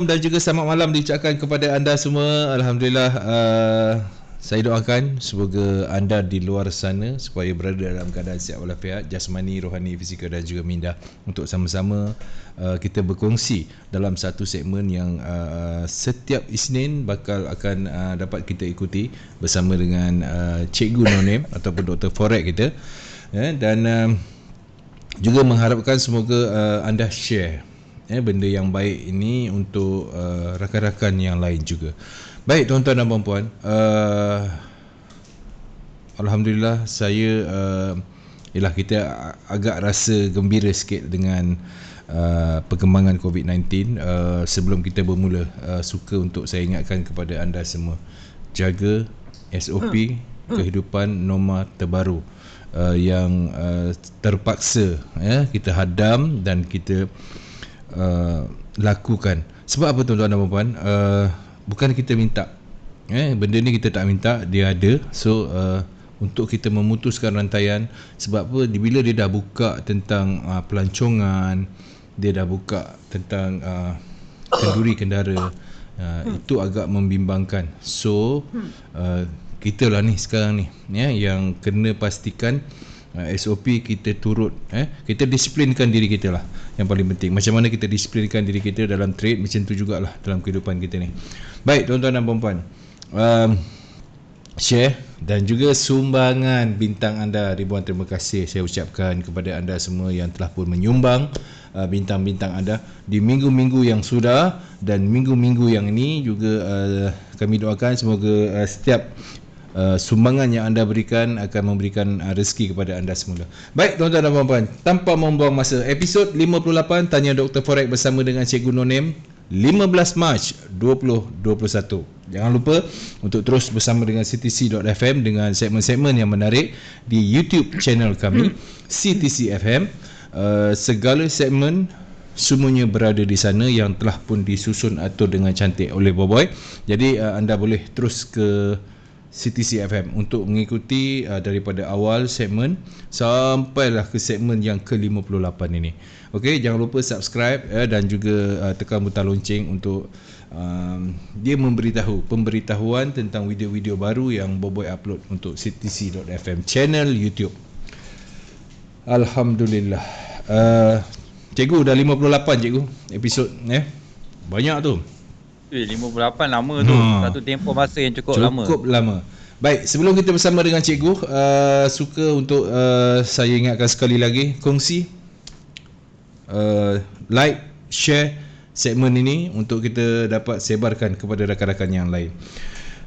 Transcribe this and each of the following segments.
Dan juga selamat malam diucapkan kepada anda semua. Alhamdulillah, saya doakan semoga anda di luar sana supaya berada dalam keadaan sihat walafiat, jasmani, rohani, fizikal dan juga minda, untuk sama-sama kita berkongsi dalam satu segmen yang setiap Isnin akan dapat kita ikuti bersama dengan Cikgu No-Name ataupun Dr. Forex kita, dan juga mengharapkan semoga anda share benda yang baik ini untuk rakan-rakan yang lain juga. Baik tuan-tuan dan puan-puan, alhamdulillah saya kita agak rasa gembira sikit dengan perkembangan COVID-19. Sebelum kita bermula, suka untuk saya ingatkan kepada anda semua, jaga SOP kehidupan norma terbaru yang terpaksa kita hadam dan kita lakukan. Sebab apa tuan-tuan dan puan-puan? Bukan kita minta, benda ni kita tak minta, dia ada. So untuk kita memutuskan rantaian. Sebab apa? Bila dia dah buka tentang pelancongan, dia dah buka tentang kenduri kendara, itu agak membimbangkan. So kita lah ni sekarang ni yang kena pastikan SOP kita turut, kita disiplinkan diri kita lah yang paling penting. Macam mana kita disiplinkan diri kita dalam trade, macam tu jugalah dalam kehidupan kita ni. Baik tuan-tuan dan puan-puan, share dan juga sumbangan bintang anda, ribuan terima kasih saya ucapkan kepada anda semua yang telah pun menyumbang bintang-bintang anda di minggu-minggu yang sudah dan minggu-minggu yang ini juga. Kami doakan semoga setiap sumbangan yang anda berikan akan memberikan rezeki kepada anda semula. Baik tuan-tuan dan puan-puan, tanpa membuang masa, episod 58 Tanya Dr. Forex bersama dengan Cikgu No-Name, 15 Mac 2021. Jangan lupa untuk terus bersama dengan CTC.fm dengan segmen-segmen yang menarik di YouTube channel kami CTC FM. Segala segmen semuanya berada di sana yang telah pun disusun atur dengan cantik oleh Boboy. Jadi anda boleh terus ke CTC FM untuk mengikuti daripada awal segmen sampailah ke segmen yang ke-58 ini. Okey, jangan lupa subscribe dan juga tekan butang lonceng untuk dia memberitahu pemberitahuan tentang video-video baru yang Boboy upload untuk CTC.fm channel YouTube. Alhamdulillah. Cikgu dah 58 cikgu episod banyak tu. 58 lama tu. Satu tempoh masa yang cukup lama. Baik, sebelum kita bersama dengan cikgu, suka untuk saya ingatkan sekali lagi, kongsi, like, share segmen ini untuk kita dapat sebarkan kepada rakan-rakan yang lain.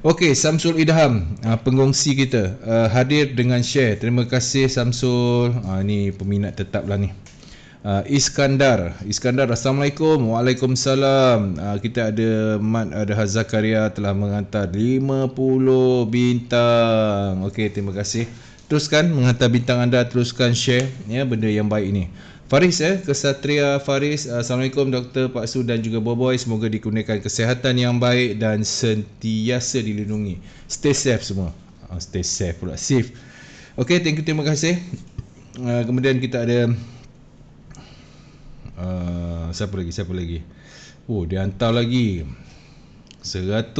Okey, Samsul Idham, pengongsi kita, hadir dengan share. Terima kasih Samsul. Ni peminat tetap lah ni. Iskandar, Assalamualaikum. Waalaikumsalam. Kita ada Mat Adha Zakaria telah menghantar 50 bintang. Okey, terima kasih. Teruskan menghantar bintang anda, teruskan share benda yang baik ini. Faris Kesatria Faris, Assalamualaikum Dr. Pak Su dan juga Boboy, semoga dikurniakan kesihatan yang baik dan sentiasa dilindungi. Stay safe semua. Stay safe pula, safe. Okey, terima kasih. Kemudian kita ada siapa lagi? Oh, dia hantar lagi 100.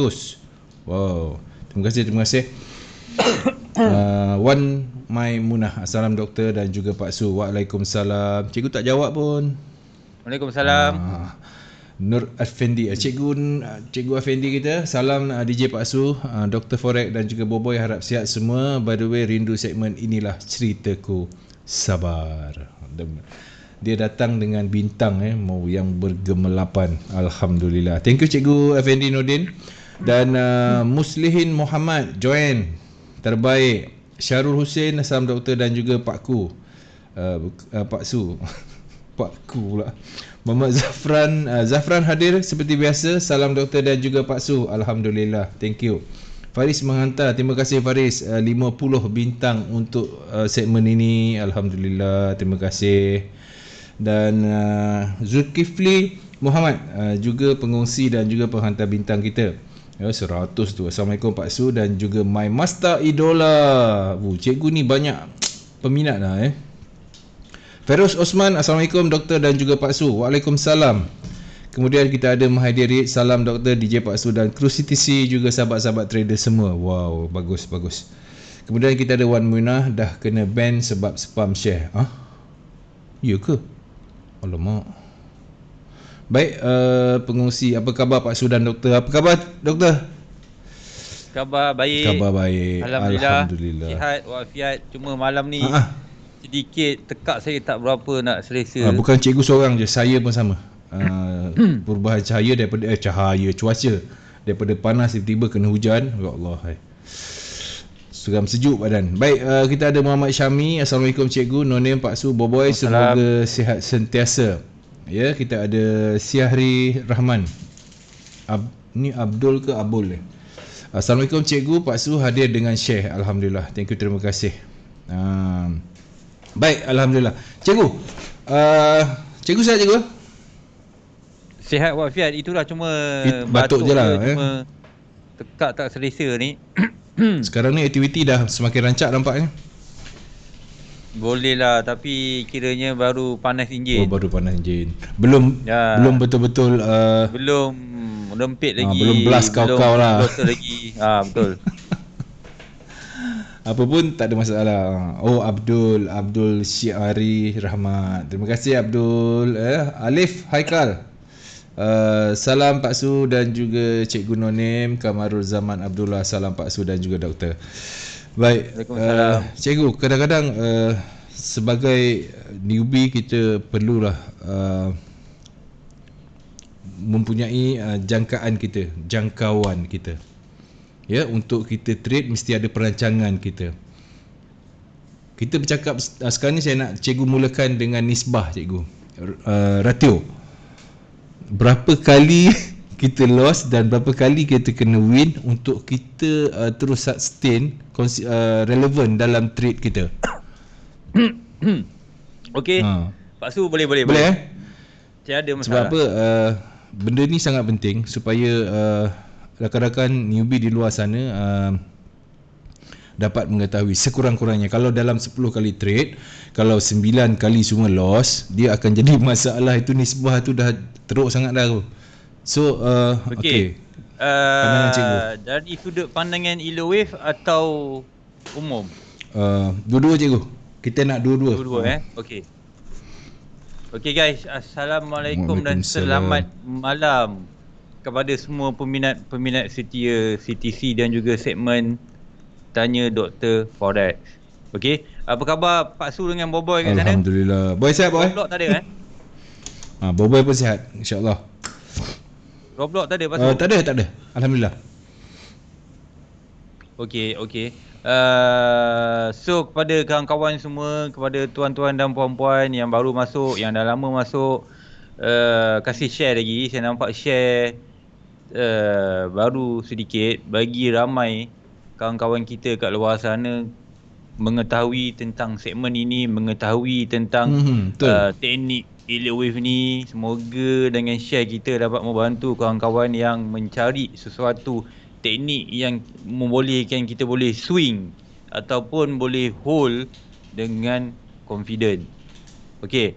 Wow, terima kasih. Wan Maimunah, assalam doktor dan juga Pak Su. Waalaikumsalam. Cikgu tak jawab pun. Waalaikumsalam. Nur Effendi, Cikgu Effendi kita, salam DJ Pak Su, Dr. Forex dan juga Boboy, harap sihat semua. By the way, rindu segmen inilah ceritaku. Sabar. Dia datang dengan bintang yang bergemelapan. Alhamdulillah. Thank you Cikgu Effendi Nordin. Dan Muslihin Muhammad join, terbaik. Syarul Hussein, assalam doktor dan juga Pak Ku, Pak Su Pak Ku pula. Muhammad Zafran hadir seperti biasa. Salam doktor dan juga Pak Su. Alhamdulillah. Thank you. Faris menghantar, terima kasih Faris, 50 bintang untuk segmen ini. Alhamdulillah, terima kasih. Dan Zulkifli Muhammad juga pengongsi dan juga penghantar bintang kita, 100 tu. Assalamualaikum Pak Su dan juga My Master Idola. Cikgu ni banyak peminat lah. Feroz Osman, Assalamualaikum doktor dan juga Pak Su. Waalaikumsalam. Kemudian kita ada Mahathir, salam Doktor, DJ Pak Su dan kru CTC, juga sahabat-sahabat trader semua. Wow, bagus. Kemudian kita ada Wan Munah, dah kena ban sebab spam share. Ya ke? Alamak. Baik, pengungsi, apa khabar Pak Su dan Doktor? Apa khabar Doktor? Khabar baik. Alhamdulillah. Sihat walafiat. Cuma malam ni sedikit tekak saya tak berapa nak selesa. Bukan cikgu seorang je, saya pun sama. Perubahan cahaya daripada cuaca daripada panas tiba-tiba kena hujan. Ya Allah. Seram sejuk badan. Baik, kita ada Muhammad Syami. Assalamualaikum cikgu, no name Pak Su, Boboy, semoga sihat sentiasa. Ya, kita ada Syahri Rahman. Ni Abdul ke Abul? Assalamualaikum cikgu, Pak Su hadir dengan share. Alhamdulillah. Thank you, terima kasih. Baik, alhamdulillah. Cikgu, cikgu sihat cikgu? Sihat walafiat, itulah cuma batuk je lah. Cuma tekak tak selesa ni. Sekarang ni aktiviti dah semakin rancak nampaknya. Boleh lah, tapi kiranya baru panas enjin. Baru panas enjin. Belum betul-betul belum rempit lagi. Belum blast kau-kau lah. Betul lagi. Betul. Apa pun tak ada masalah. Abdul Syiari Rahmat. Terima kasih Abdul. Alif Haikal. Salam Pak Su dan juga Cikgu Nonim, Kamarul Zaman Abdullah. Salam Pak Su dan juga Doktor. Baik, Cikgu, kadang-kadang sebagai newbie kita perlulah mempunyai jangkauan kita. Ya, untuk kita trade mesti ada perancangan kita. Kita bercakap sekarang ni, saya nak cikgu mulakan dengan nisbah cikgu. Ratio. Berapa kali kita loss dan berapa kali kita kena win untuk kita terus sustain relevant dalam trade kita. Okey. Pak Su boleh. Boleh Tiada masalah. Sebab apa? Benda ni sangat penting supaya rakan-rakan newbie di luar sana dapat mengetahui sekurang-kurangnya. Kalau dalam 10 kali trade, kalau 9 kali semua loss, dia akan jadi masalah. Itu nisbah tu dah teruk sangat dah tu. So okey. Pandangan cikgu. Dari sudut pandangan Elo Wave atau umum? Dua-dua cikgu. Kita nak dua-dua. Okey guys, assalamualaikum dan selamat malam kepada semua peminat setia CTC dan juga segmen Tanya Doktor Forex. Okey, apa khabar Pak Su dengan Boboy kat sana? Alhamdulillah. Boy sihat boy? Roblox tak ada Boboy pun sihat, insya-Allah. Roblox tak ada Pak Su? Tak ada. Alhamdulillah. Okey. So kepada kawan-kawan semua, kepada tuan-tuan dan puan-puan yang baru masuk, yang dah lama masuk, kasih share lagi. Saya nampak share baru sedikit bagi ramai kawan-kawan kita kat luar sana mengetahui tentang segmen ini, mengetahui tentang teknik Elo Wave ni. Semoga dengan share kita dapat membantu kawan-kawan yang mencari sesuatu teknik yang membolehkan kita boleh swing ataupun boleh hold dengan confident. Okey.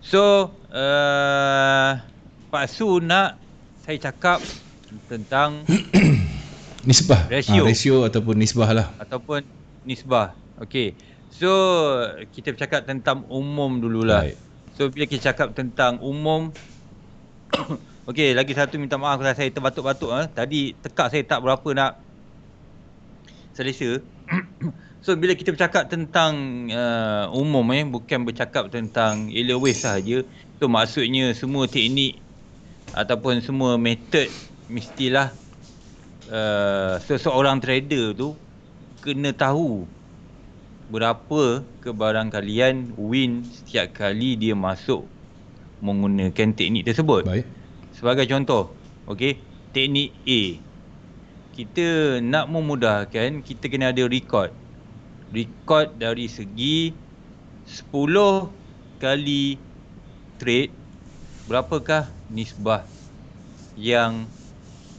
So Pak Su nak saya cakap tentang nisbah. Ratio ataupun nisbah lah. Ataupun nisbah. Okey. So kita bercakap tentang umum dululah. Right. So bila kita cakap tentang umum okey, lagi satu minta maaf kalau saya terbatuk-batuk. Tadi tekak saya tak berapa nak selesa. So bila kita bercakap tentang umum bukan bercakap tentang Elo Wave sahaja. So maksudnya semua teknik ataupun semua method mestilah seseorang trader tu kena tahu berapa kebarangkalian win setiap kali dia masuk menggunakan teknik tersebut. Baik. Sebagai contoh, okey, teknik A. Kita nak memudahkan, kita kena ada record. Record dari segi 10 kali trade, berapakah nisbah yang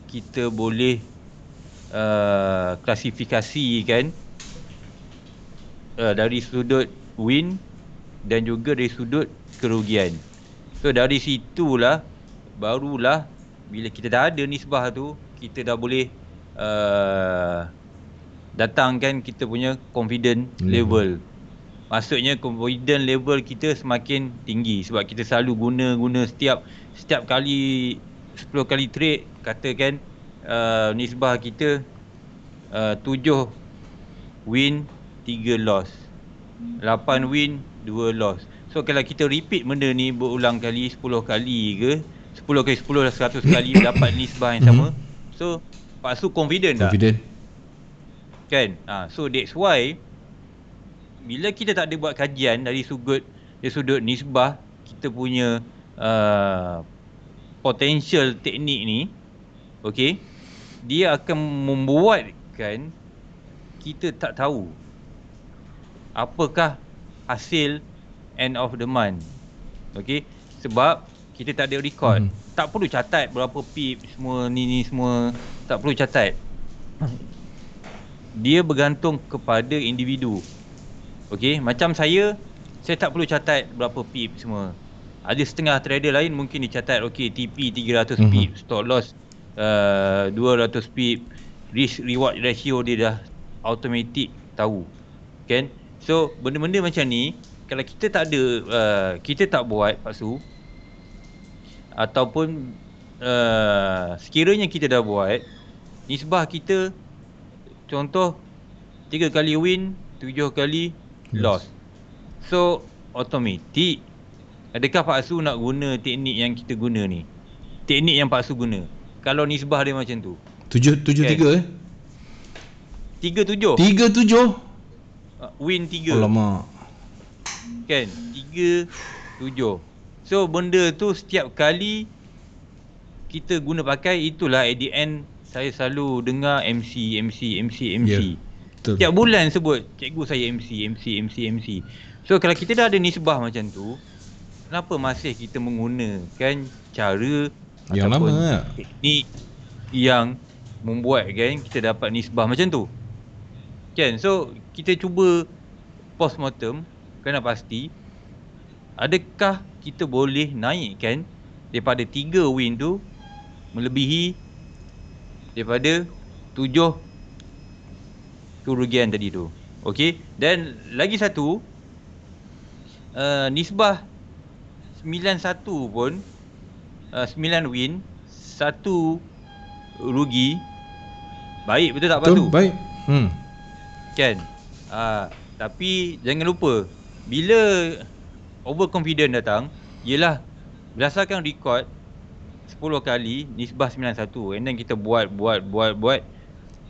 kita boleh klasifikasikan dari sudut win dan juga dari sudut kerugian. So dari situlah barulah bila kita dah ada nisbah tu, kita dah boleh datangkan kita punya confident level. Maksudnya confident level kita semakin tinggi sebab kita selalu guna setiap kali 10 kali trade, katakan nisbah kita 7 win 3 loss, 8 win 2 loss. So kalau kita repeat benda ni berulang kali 10 kali ke 10 kali 10 dah 100 kali dapat nisbah yang sama. So Pak Su confident tak? Kan? So that's why bila kita tak ada buat kajian dari sudut nisbah kita punya potential teknik ni, okey, dia akan membuatkan kita tak tahu apakah hasil end of the month. Okey, sebab kita tak ada record. Tak perlu catat berapa pip semua ni semua, tak perlu catat. Dia bergantung kepada individu. Okey, macam saya tak perlu catat berapa pip semua. Ada setengah trader lain mungkin dicatat, okey, TP 300 pip, stop loss 200 pip, risk reward ratio dia dah automatic tahu. Kan? So benda-benda macam ni kalau kita tak ada, kita tak buat Pak Su, ataupun sekiranya kita dah buat, nisbah kita contoh 3 kali win, 7 kali loss. So automatic, adakah Pak Su nak guna teknik yang kita guna ni? Teknik yang Pak Su guna, kalau nisbah dia macam tu 7-3 3-7 win 3. Alamak. Kan? 3-7. So benda tu setiap kali kita guna pakai, itulah at the end saya selalu dengar MC. Setiap bulan sebut, cikgu saya MC. So kalau kita dah ada nisbah macam tu, kenapa masih kita menggunakan cara yang ataupun lama teknik yang membuatkan kita dapat nisbah macam tu? Kan? So kita cuba postmortem, kena pasti adakah kita boleh naikkan daripada 3 win tu melebihi daripada 7 kerugian tadi tu. Okey, dan lagi satu, nisbah 91 pun 9 win 1 rugi, baik betul tak Pak Su? Baik. Kan? Tapi jangan lupa, bila overconfident datang, ialah berdasarkan record 10 kali nisbah 91, and then kita buat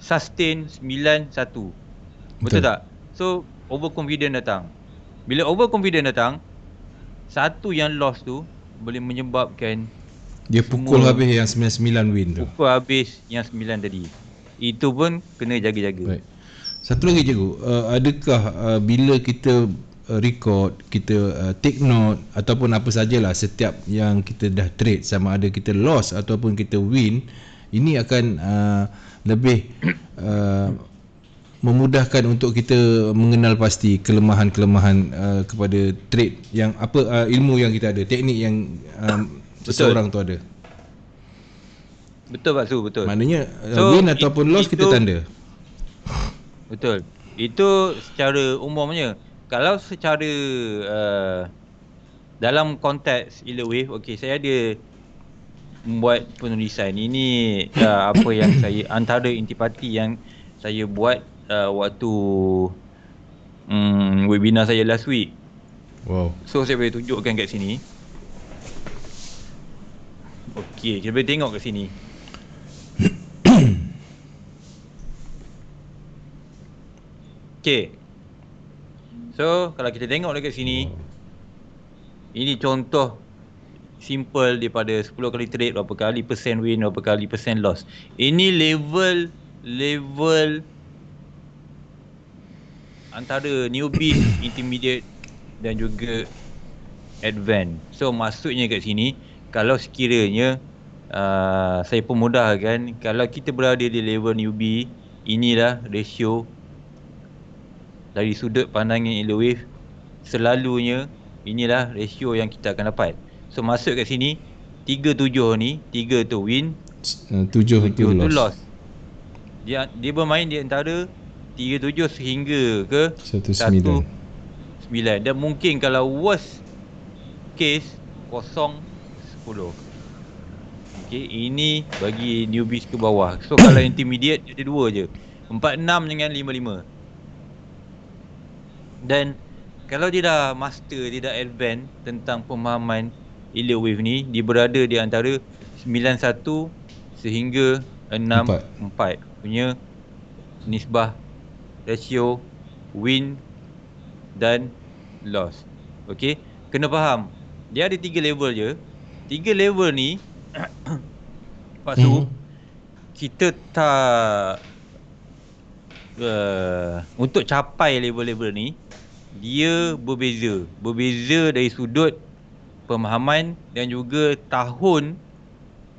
sustain 91. Betul tak? So overconfident datang. Bila overconfident datang, satu yang loss tu boleh menyebabkan dia pukul habis yang 99 win tu. Pukul habis yang 9 tadi. Itu pun kena jaga-jaga. Baik. Satu lagi cikgu, adakah bila kita record, kita take note ataupun apa sajalah setiap yang kita dah trade, sama ada kita loss ataupun kita win, ini akan lebih memudahkan untuk kita mengenal pasti kelemahan-kelemahan kepada trade yang apa, ilmu yang kita ada, teknik yang seseorang tu ada. Betul Pak Su, betul. Maknanya win ataupun loss kita tanda. Betul. Itu secara umumnya. Kalau secara dalam konteks Elewave, okey, saya ada membuat penulisan. Ini apa yang saya, antara intipati yang saya buat waktu webinar saya last week. Wow. So saya boleh tunjukkan kat sini. Okey, kita boleh tengok kat sini. Okey. So kalau kita tengok dekat sini, ini contoh simple daripada 10 kali trade, berapa kali persen win, berapa kali persen loss. Ini level antara newbie, intermediate dan juga advance. So maksudnya kat sini, kalau sekiranya saya pemudahkan, kalau kita berada di level newbie, inilah ratio dari sudut pandangan Elewave, selalunya inilah ratio yang kita akan dapat. So masuk kat sini 3-7 ni, 3 tu win, 7 7 tu tu loss. loss. Dia bermain di antara 37 sehingga ke 19. 19. Dan mungkin kalau worst case 0-10. Okay, ini bagi newbies ke bawah. So kalau intermediate ada 2 je, 4-6 dengan 5-5. Dan kalau dia dah master, dia dah advance tentang pemahaman elite wave ni, dia berada di antara 91 sehingga 64 punya nisbah ratio win dan loss. Okay, kena faham dia ada 3 level je. 3 level ni Pak Su, kita tak untuk capai level-level ni, dia berbeza dari sudut pemahaman dan juga tahun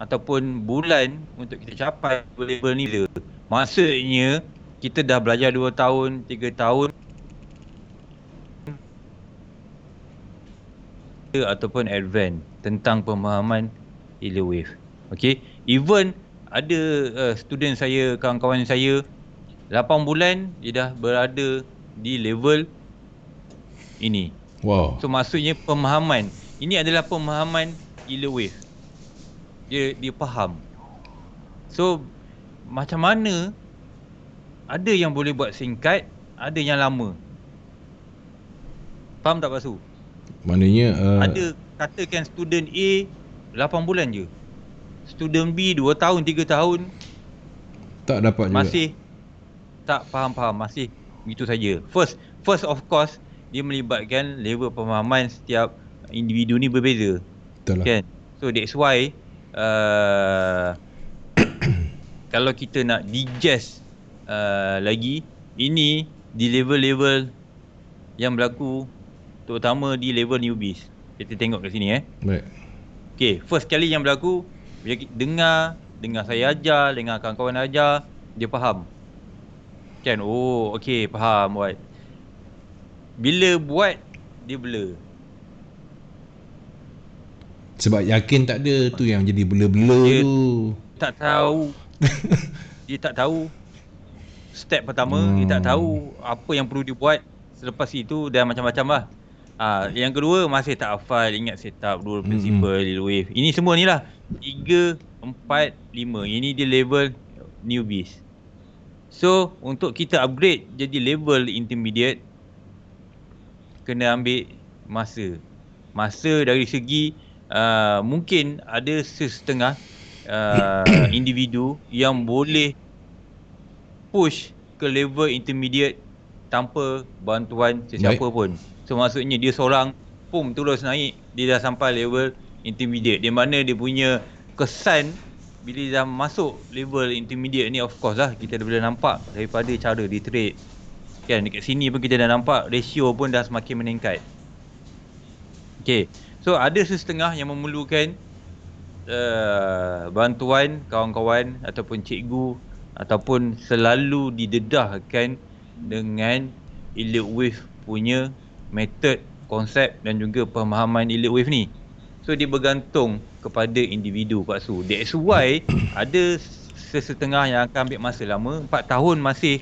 ataupun bulan untuk kita capai level ni. Maksudnya kita dah belajar 2 tahun, 3 tahun ataupun advance tentang pemahaman elite wave. Okay, even ada student saya, kawan-kawan saya 8 bulan dia dah berada di level ini. Wow. So maksudnya pemahaman ini adalah pemahaman elite wave. Dia faham. So macam mana ada yang boleh buat singkat, ada yang lama. Faham tak Pak Su? Maknanya ada katakan student A 8 bulan je, student B 2 tahun 3 tahun tak dapat juga. Masih tak faham-faham, masih begitu saja. First of course dia melibatkan level pemahaman setiap individu ni berbeza. Betul lah. Kan? So that's why kalau kita nak digest lagi, ini di level-level yang berlaku, terutama di level newbies. Kita tengok kat sini Baik. Okay, first kali yang berlaku, bila dengar saya ajar, dengar kawan-kawan ajar, dia faham. Kan? Oh, okay, faham buat. Bila buat, dia blur. Sebab yakin tak ada, tu yang jadi blur-blur Dia tu. tak tahu. Dia tak tahu step pertama, dia tak tahu apa yang perlu dibuat selepas itu, dan macam-macam lah. Yang kedua, masih tak hafal, ingat setup, rule, principle, wave. Ini semua ni lah 3, 4, 5. Ini dia level newbies. So untuk kita upgrade jadi level intermediate, kena ambil masa dari segi mungkin ada sesetengah individu yang boleh push ke level intermediate tanpa bantuan sesiapa pun. So maksudnya dia seorang terus naik, dia dah sampai level intermediate. Di mana dia punya kesan bila dia dah masuk level intermediate ni, of course lah kita dah boleh nampak daripada cara dia trade. Kan, dekat sini pun kita dah nampak ratio pun dah semakin meningkat. Okay, so ada sesetengah yang memerlukan bantuan kawan-kawan ataupun cikgu, ataupun selalu didedahkan dengan elite wave punya metod, konsep dan juga pemahaman elite wave ni. So dia bergantung kepada individu Pak Su. That's why ada sesetengah yang akan ambil masa lama, 4 tahun masih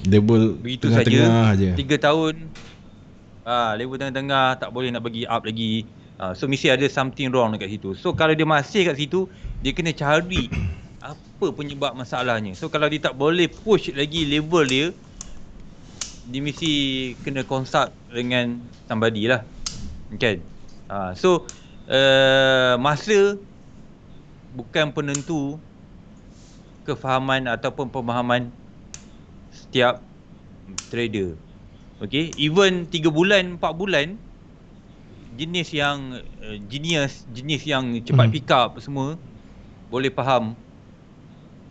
level begitu tengah-tengah saja. je. 3 tahun level tengah-tengah, tak boleh nak bagi up lagi. So mesti ada something wrong dekat situ. So kalau dia masih kat situ, dia kena cari apa penyebab masalahnya. So kalau dia tak boleh push lagi level dia mesti kena consult dengan somebody lah. Okay. So masa bukan penentu kefahaman ataupun pemahaman setiap trader. Okay, even 3 bulan, 4 bulan, jenis yang jenis yang cepat pick up semua boleh faham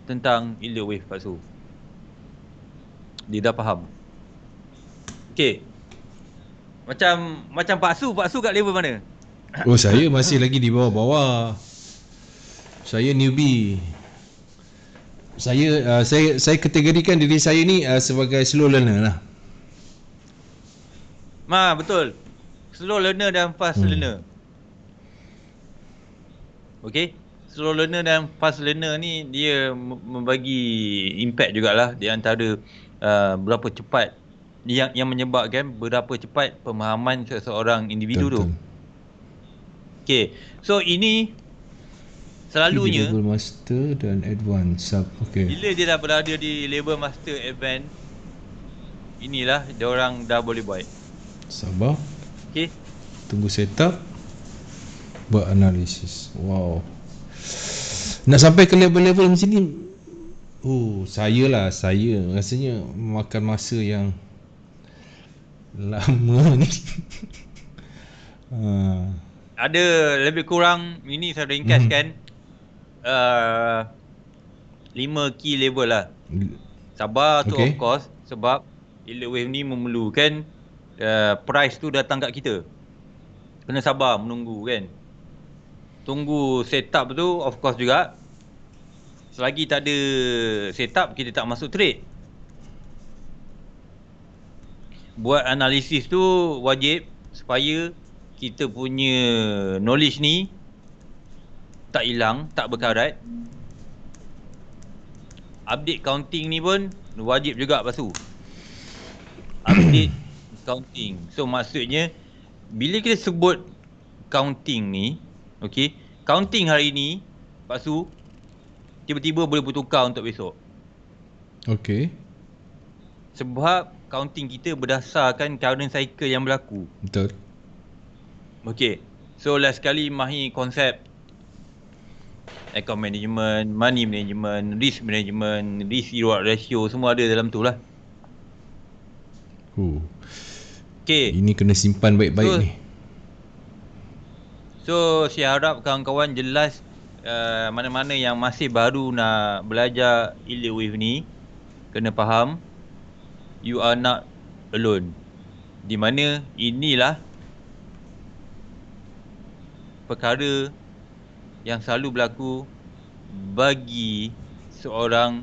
tentang elite wave Pak Su. Dia dah faham. Okay, macam Pak Su kat level mana? Oh, saya masih lagi di bawah-bawah. Saya newbie. Saya kategorikan diri saya ni sebagai slow learner lah. Betul. Slow learner dan fast learner. Okay, slow learner dan fast learner ni dia membagi impact jugalah di antara berapa cepat yang menyebabkan berapa cepat pemahaman seseorang individu tu. Betul. Okay, so ini Di selalunya level master dan advance sub. Okay. bila dia dah berada di level master advance, inilah dia orang dah boleh buat. Sabar. Okay, Tunggu setup. Buat analisis. Wow. Nak sampai ke level-level macam ni, saya rasanya makan masa yang lama ni. ada lebih kurang, ini saya ringkaskan 5 key level lah. Sabar tu Okay. of course, sebab Elite Wave ni memerlukan price tu datang kat kita. Kena sabar menunggu kan. Tunggu setup tu of course juga. Selagi tak ada setup, kita tak masuk trade. Buat analisis tu wajib supaya kita punya knowledge ni tak hilang, tak berkarat. Update counting ni pun wajib juga lepas tu. Update counting. So maksudnya bila kita sebut counting ni, okay, counting hari ni, lepas tu tiba-tiba boleh bertukar untuk besok. Okay. Sebab counting kita berdasarkan current cycle yang berlaku. Betul. Okay, so last sekali mahir konsep account management, money management, risk management, risk reward ratio, semua ada dalam tu lah. Okay, Ini kena simpan baik-baik ni. So saya harap kawan-kawan jelas mana-mana yang masih baru nak belajar Elite Wave ni, kena faham you are not alone. Di mana inilah perkara yang selalu berlaku bagi seorang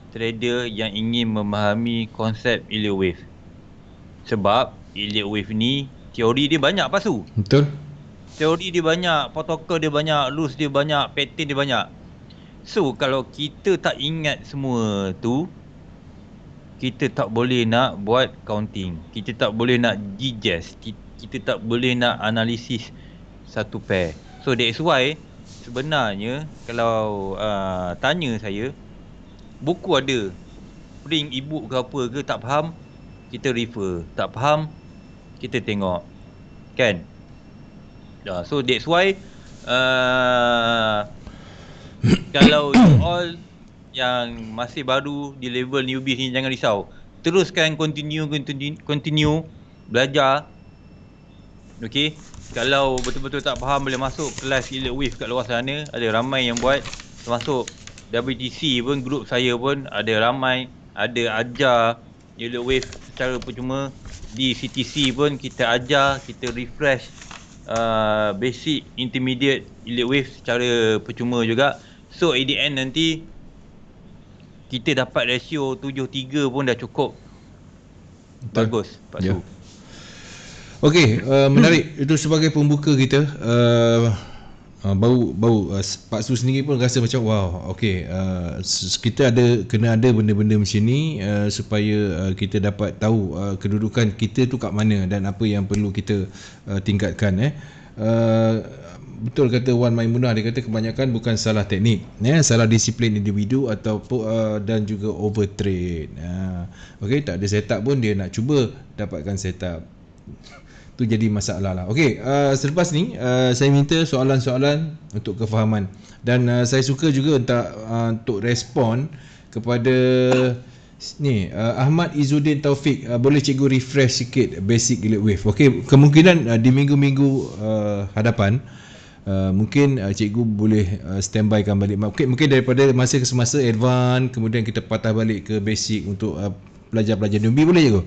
trader yang ingin memahami konsep Elite Wave. Sebab Elite Wave ni teori dia banyak pasu. Betul. Teori dia banyak, protokol dia banyak, rules dia banyak, pattern dia banyak. So kalau kita tak ingat semua tu, kita tak boleh nak buat counting, kita tak boleh nak digest, kita tak boleh nak analisis satu pair. So that's why sebenarnya kalau tanya saya, buku ada, print ebook ke apa ke, tak faham kita refer, tak faham kita tengok, kan? So that's why kalau you all yang masih baru di level newbie ni, jangan risau, teruskan continue belajar. Okay, kalau betul-betul tak faham boleh masuk kelas Elite Wave kat luar sana, ada ramai yang buat. Termasuk WTC pun, grup saya pun ada ramai, ada ajar Elite Wave secara percuma. Di CTC pun kita ajar, kita refresh basic, intermediate Elite Wave secara percuma juga. So at the end nanti kita dapat ratio 7-3 pun dah cukup. Bagus Pak Su. Okey, menarik. Itu sebagai pembuka kita. Bau Pak Su sendiri pun rasa macam wow, okey, kita kena ada benda-benda macam ni supaya kita dapat tahu kedudukan kita tu kat mana dan apa yang perlu kita tingkatkan. Betul kata Wan Maimunah, dia kata kebanyakan bukan salah teknik, salah disiplin individu atau dan juga overtrade. Okey, tak ada setup pun dia nak cuba dapatkan setup. Tu jadi masalah lah. Okey, selepas ni saya minta soalan-soalan untuk kefahaman, dan saya suka juga untuk respon kepada ni Ahmad Izzuddin Taufik. Boleh cikgu refresh sikit basic Elite Wave? Okey, kemungkinan di minggu-minggu hadapan mungkin cikgu boleh standbykan balik. Mungkin daripada masa ke semasa advance, kemudian kita patah balik ke basic untuk pelajar-pelajar newbie, boleh cikgu?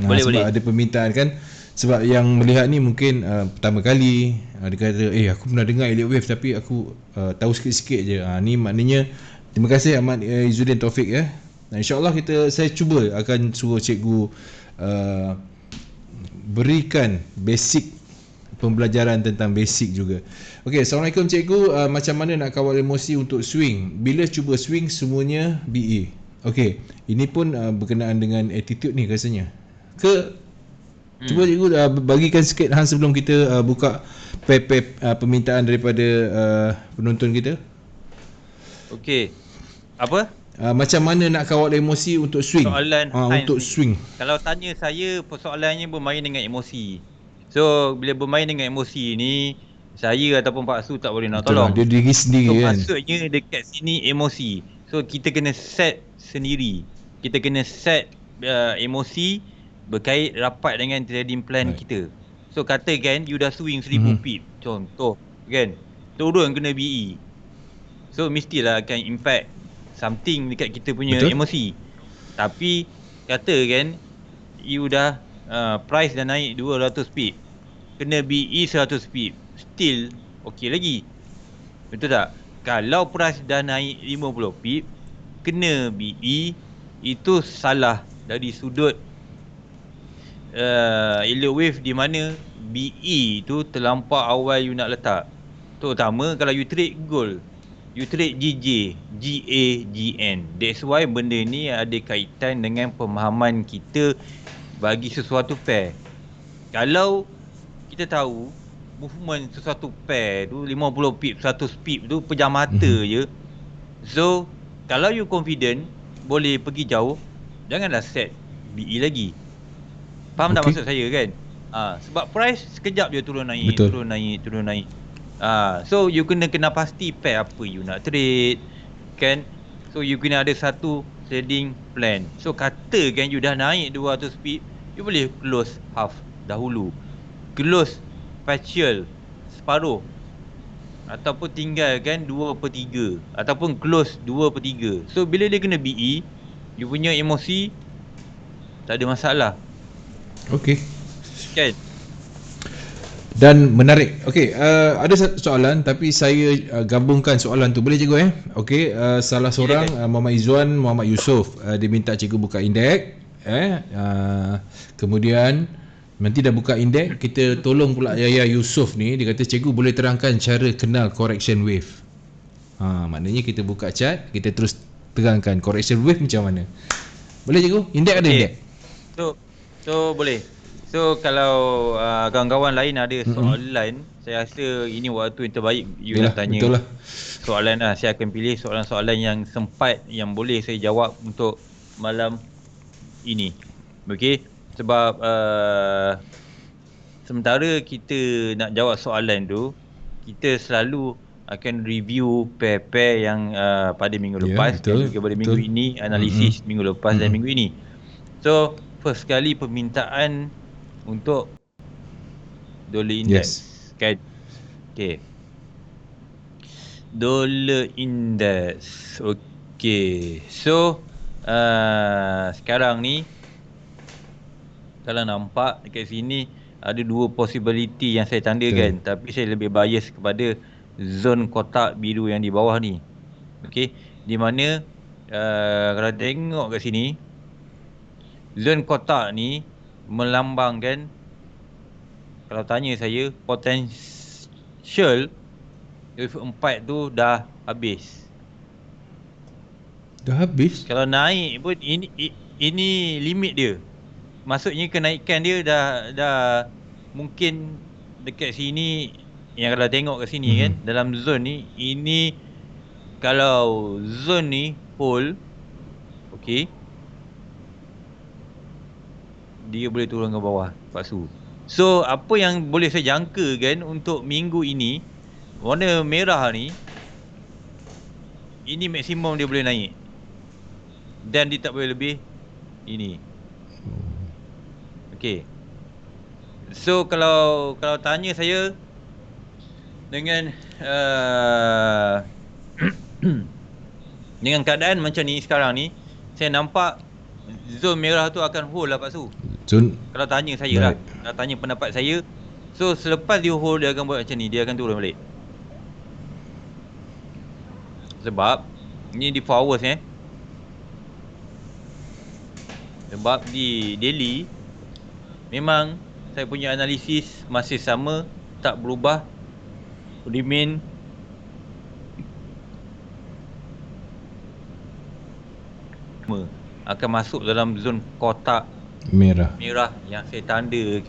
Sebab ada permintaan kan. Sebab yang melihat ni mungkin pertama kali, dia kata aku pernah dengar Elite Wave tapi aku tahu sikit-sikit je. Ni maknanya terima kasih Ahmad Izzuddin Taufik ya. InsyaAllah saya cuba akan suruh cikgu berikan basic pembelajaran tentang basic juga. Okey, Assalamualaikum cikgu. Macam mana nak kawal emosi untuk swing? Bila cuba swing semuanya BE. Okey, ini pun berkenaan dengan attitude ni rasanya. Cuba cikgu bagikan sikit Han sebelum kita buka permintaan daripada penonton kita. Okey. Apa? Macam mana nak kawal emosi untuk swing? Soalan untuk swing. Kalau tanya saya, persoalannya bermain dengan emosi. So bila bermain dengan emosi ni, saya ataupun Pak Su tak boleh nak tolong. Dia diri sendiri kan. Maksudnya dekat sini emosi. So kita kena set sendiri. Kita kena set emosi berkait rapat dengan trading plan kita. So katakan you dah swing 1000 pip, contoh kan, turun kena BE. So mestilah akan impact something dekat kita punya emosi. Tapi katakan you dah price dah naik 200 pip, kena BE 100 pip, still okey lagi. Betul tak? Kalau price dah naik 50 pip, kena BE, itu salah dari sudut yellow wave, di mana BE tu terlampau awal you nak letak. Terutama kalau you trade gold, you trade GJ, GA, GN. That's why benda ni ada kaitan dengan pemahaman kita bagi sesuatu pair. Kalau kita tahu movement sesuatu pair tu 50 pip, 100 pip tu pejam mata je. So kalau you confident boleh pergi jauh, janganlah set BE lagi. Faham tak maksud saya kan? Sebab price sekejap je turun naik, turun naik. So you kena pasti pair apa you nak trade kan. So you kena ada satu trading plan. So katakan you dah naik 200 pip, you boleh close half dahulu, close partial separuh, ataupun tinggalkan 2/3, ataupun close 2/3. So bila dia kena BE, you punya emosi tak ada masalah. Okey kan. Dan menarik. Okey, ada satu soalan tapi saya gabungkan soalan tu. Boleh cikgu Okey, salah seorang Muhammad Izzuan Muhammad Yusof, dia minta cikgu buka indeks kemudian nanti dah buka indeks, kita tolong pula Yaya Yusof ni, dia kata cikgu boleh terangkan cara kenal correction wave. Maknanya kita buka chart, kita terus terangkan correction wave macam mana. Boleh cikgu? Indeks ada indeks. So boleh. So kalau kawan-kawan lain ada soalan, saya rasa ini waktu yang terbaik you nak tanya soalan lah. Saya akan pilih soalan-soalan yang sempat, yang boleh saya jawab untuk malam ini. Okey, sebab sementara kita nak jawab soalan tu, kita selalu akan review pair-pair yang pada minggu lepas dan juga pada minggu ini, analisis minggu lepas dan minggu ini. So first kali permintaan untuk dollar index kan. Okey, dollar index. Okey, so sekarang ni kalau nampak dekat sini ada dua possibility yang saya tandakan, tapi saya lebih bias kepada zone kotak biru yang di bawah ni. Okey, di mana kalau tengok kat sini, zone kotak ni melambangkan, kalau tanya saya, potential wave 4 tu dah habis. Dah habis? Kalau naik pun ini limit dia. Maksudnya kenaikan dia dah mungkin dekat sini, yang kalau tengok kat sini kan, dalam zone ni, ini kalau zone ni hold, okey, dia boleh turun ke bawah Pak Su. So apa yang boleh saya jangkakan untuk minggu ini, warna merah ni, ini maksimum dia boleh naik dan dia tak boleh lebih ini. Okey. So kalau tanya saya dengan dengan keadaan macam ni sekarang ni, saya nampak zone merah tu akan hold lah Pak Su. Kalau tanya saya lah, kalau tanya pendapat saya, so selepas dia hold, dia akan buat macam ni, dia akan turun balik. Sebab ni di 4 hours sebab di daily memang saya punya analisis masih sama, tak berubah, remain akan masuk dalam zon kotak Merah. merah yang saya tanda.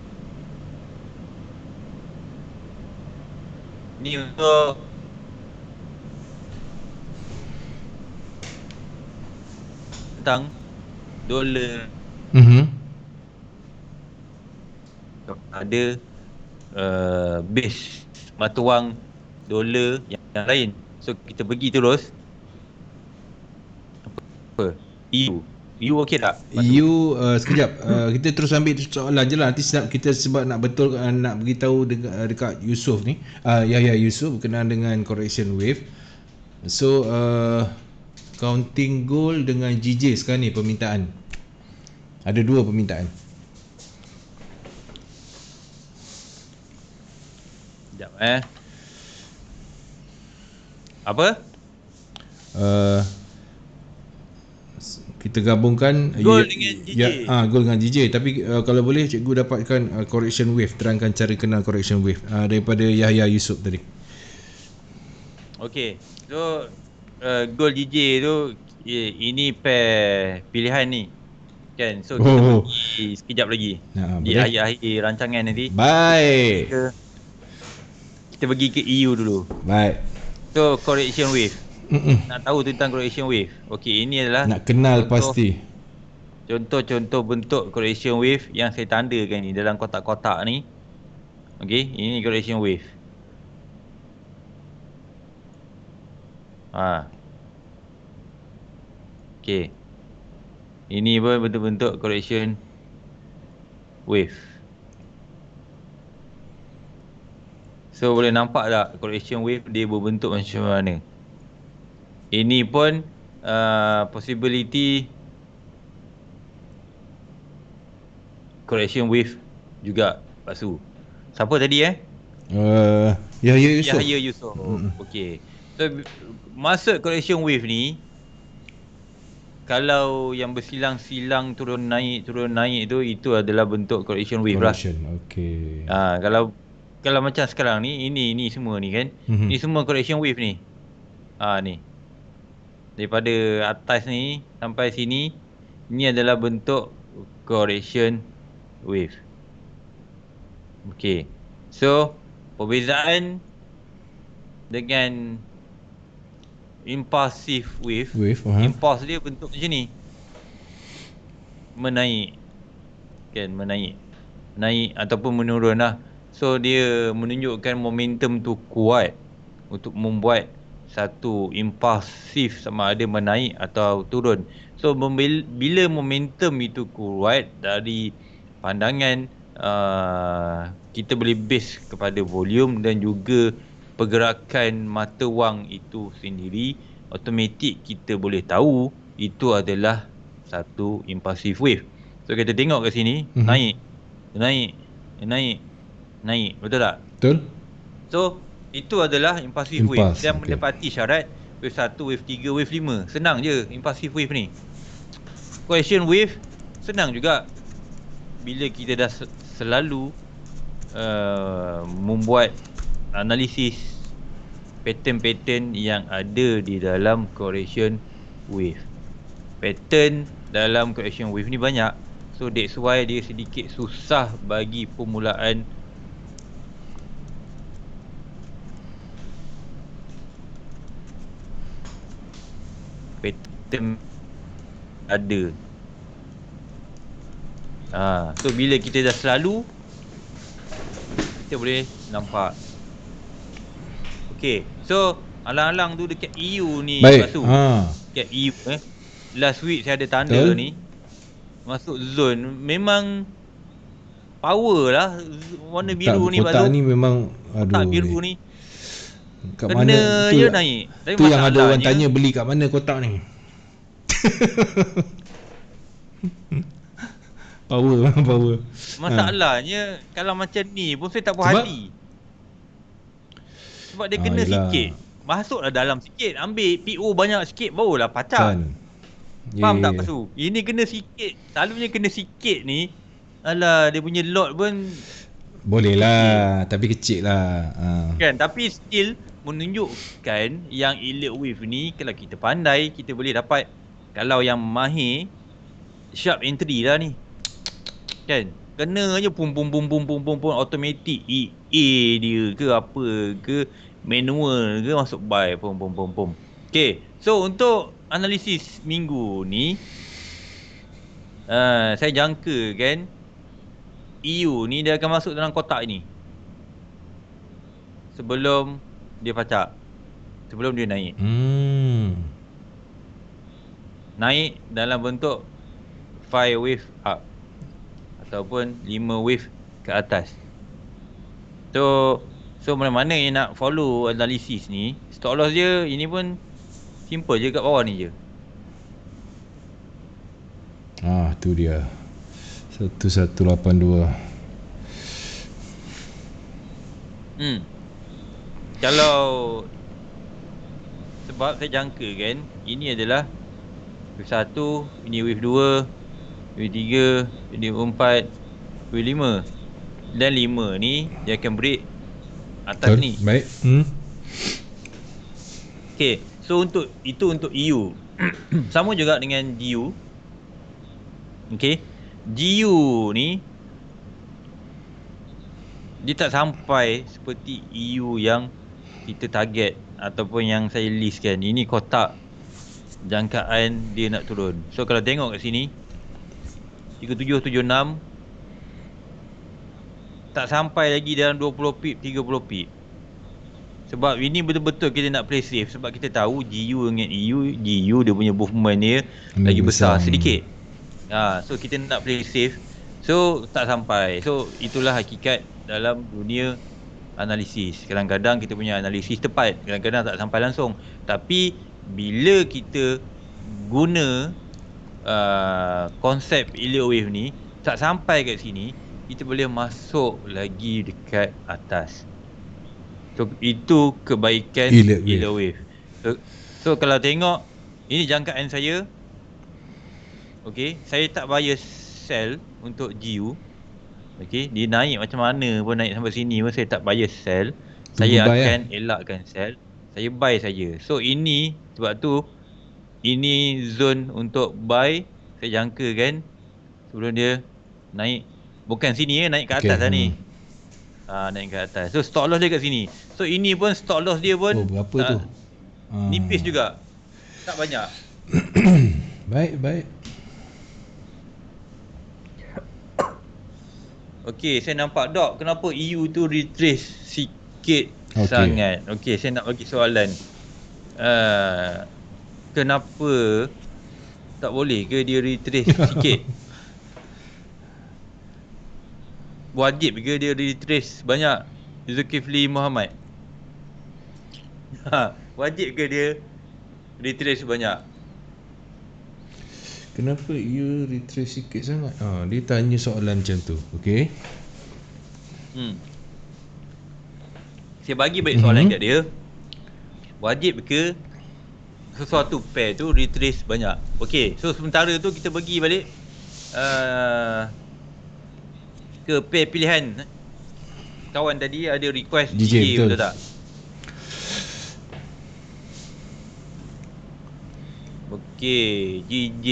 Ni untuk tentang dolar ada base mata wang dolar yang lain. So kita pergi terus apa? EU okey tak? EU sekejap kita terus ambil soalan je lah nanti kita sebab nak betul nak beritahu dekat Yusof ni Yahya Yusof berkenaan dengan correction wave. So counting gold dengan GJ sekarang ni permintaan ada 2 permintaan. Sekejap apa? Kita gabungkan Gold dengan GJ. Gold dengan GJ. Tapi kalau boleh cikgu dapatkan correction wave, terangkan cara kenal correction wave daripada Yahya Yusof tadi. Okey. So gold GJ tu ini pair pilihan ni. Kan. So kita pergi sekejap lagi. Di akhir-akhir rancangan nanti. Baik. Kita pergi ke EU dulu. Baik. So correction wave. Nak tahu tentang correction wave. Okey, ini adalah nak kenal pasti. Contoh-contoh bentuk correction wave yang saya tandakan ni dalam kotak-kotak ni. Okey, ini correction wave. Okey. Ini pun bentuk-bentuk correction wave. So boleh nampak tak correction wave dia berbentuk macam mana? Ini pun possibility correction wave juga Pak Su. Siapa tadi Yahya Yusof. Yahya Yusof. Okey. So masuk correction wave ni, kalau yang bersilang-silang turun naik tu, itu adalah bentuk correction wave lah. Okey. Kalau macam sekarang ni, ini semua ni kan. Ni semua correction wave ni. Ni. Daripada atas ni sampai sini, ni adalah bentuk correction wave. Okey. So, perbezaan dengan impulsive wave. Impulse dia bentuk macam ni. Menaik. Kan, menaik. Naik ataupun menurun lah. So, dia menunjukkan momentum tu kuat untuk membuat satu impulsif sama ada menaik atau turun. So bila momentum itu kuat dari pandangan kita boleh base kepada volume dan juga pergerakan mata wang itu sendiri, automatik kita boleh tahu itu adalah satu impulsive wave. So kita tengok kat sini, naik, betul tak? Betul. So itu adalah impulsive wave dan mendapati syarat wave 1, wave 3, wave 5. Senang je impulsive wave ni. Correction wave senang juga bila kita dah selalu membuat analisis pattern-pattern yang ada di dalam correction wave. Pattern dalam correction wave ni banyak. So that's why dia sedikit susah bagi permulaan pattern ada. So bila kita dah selalu, kita boleh nampak. Okay, so alang-alang tu dekat EU ni. Baik. Dekat EU last week saya ada tanda ni, masuk zone memang power lah. Warna biru ni kotak ni memang kotak biru ni kat kena mana tu je naik. Tapi tu yang ada orang tanya beli kat mana kotak ni. power. Masalahnya kalau macam ni pun saya tak puas hati. Sebab dia kena sikit. Masuklah dalam sikit, ambil PO banyak sikit barulah pacak. Faham tak Pasu? Ini kena sikit. Selalunya kena sikit ni. Alah, dia punya lot pun Boleh lah, tapi kecil lah. Kan, tapi still menunjukkan yang elite wave ni kalau kita pandai, kita boleh dapat. Kalau yang mahir, sharp entry lah ni. Kan? Kena je pum pum pum pum pum pum pum automatic EA dia ke apa ke, manual ke, masuk buy pum pum pum pum. Okay, so untuk analisis minggu ni, saya jangka kan EU ni dia akan masuk dalam kotak ni sebelum dia pacak, sebelum dia naik. Naik dalam bentuk 5 wave up ataupun 5 wave ke atas. So mana-mana yang nak follow analisis ni, stop loss dia ini pun simple je kat bawah ni je. Tu dia 1182. Kalau sebab saya jangka kan, ini adalah wave 1, ini wave 2, wave 3, ini wave 4, wave 5. Dan 5 ni dia akan break atas ni. Baik. Okay, so untuk EU. Sama juga dengan GU. Okay, GU ni dia tak sampai seperti EU yang kita target ataupun yang saya listkan. Ini kotak jangkaan dia nak turun. So kalau tengok kat sini 3776 tak sampai lagi dalam 20 pip, 30 pip. Sebab ini betul-betul kita nak play safe. Sebab kita tahu GU dengan EU, GU dia punya movement dia lagi besar sedikit. So kita nak play safe. So tak sampai. So itulah hakikat dalam dunia analisis. Kadang-kadang kita punya analisis tepat, kadang-kadang tak sampai langsung. Tapi bila kita guna konsep elite wave ni, tak sampai kat sini, kita boleh masuk lagi dekat atas. So itu kebaikan elite wave. So kalau tengok, ini jangkaan saya. Okay, saya tak bayar sell untuk GU. Okay, dia naik macam mana pun, naik sampai sini pun saya tak bayar sell. Saya akan elakkan sell. Saya buy saja. So ini, sebab tu ini zone untuk buy. Saya jangka kan sebelum dia naik. Bukan sini ya, naik ke atas lah ni. Naik ke atas. So stop loss dia kat sini. So ini pun stop loss dia pun berapa tu? Nipis juga. Tak banyak. Baik. Okey, saya nampak dok kenapa EU tu retrace sikit sangat. Okey, saya nak bagi soalan. Kenapa tak boleh ke dia retrace sikit? Wajib ke dia retrace banyak? Zulkifli Muhammad. Wajib ke dia retrace banyak? Kenapa ia retrace sikit sangat? Dia tanya soalan macam tu. Okey. Saya bagi baik soalan kat dia. Wajib ke sesuatu pair tu retrace banyak? Okey, so sementara tu kita pergi balik ke pair pilihan. Kawan tadi ada request DJ betul tak? Okey, GJ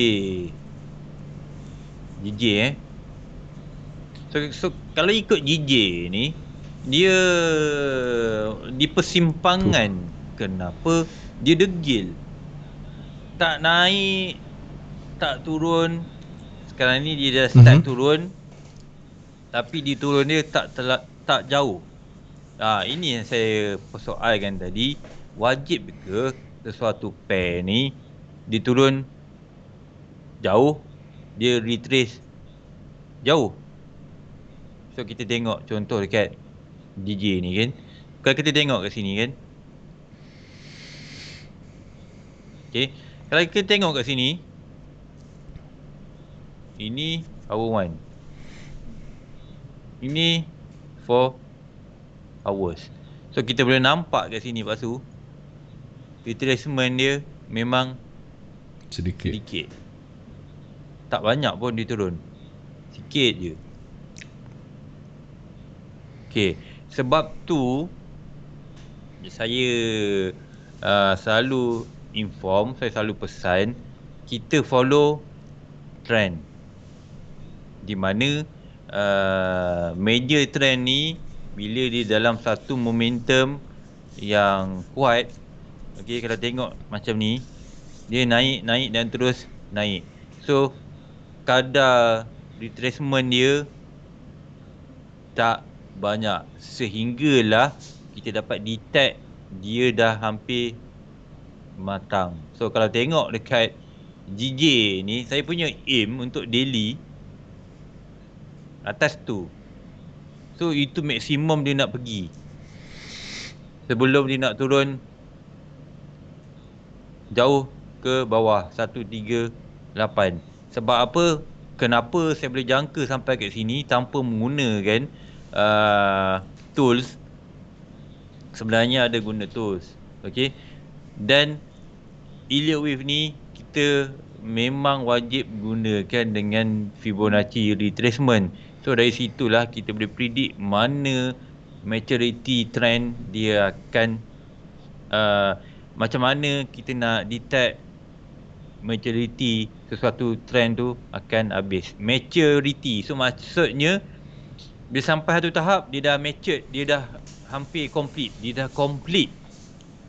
So kalau ikut GJ ni, dia di persimpangan. Kenapa dia degil? Tak naik, tak turun. Sekarang ni dia dah start turun. Tapi di turun dia tak jauh. Ini yang saya persoalkan tadi. Wajib ke sesuatu pair ni diturun jauh, dia retrace jauh? So kita tengok contoh dekat DJ ni kan. Kalau kita tengok kat sini kan. Okay, kalau kita tengok kat sini, ini hour 1, ini 4 hours. So kita boleh nampak kat sini lepas tu retracement dia memang sedikit. Tak banyak pun dia turun, sikit je. Okey, sebab tu saya selalu inform, saya selalu pesan kita follow trend. Di mana major trend ni bila dia dalam satu momentum yang kuat, okey, kalau tengok macam ni, dia naik dan terus naik. So kadar retracement dia tak banyak sehinggalah kita dapat detect dia dah hampir matang. So kalau tengok dekat GJ ni, saya punya aim untuk daily atas tu. So itu maksimum dia nak pergi sebelum dia nak turun jauh ke bawah 138. Sebab apa? Kenapa saya boleh jangka sampai kat sini tanpa menggunakan tools? Sebenarnya ada guna tools. Okay. Dan Elliott Wave ni kita memang wajib gunakan dengan Fibonacci retracement. So dari situlah kita boleh predict mana maturity trend dia akan macam mana kita nak detect maturity sesuatu trend tu akan habis. Maturity, so maksudnya bila sampai satu tahap dia dah matured, dia dah hampir complete, dia dah complete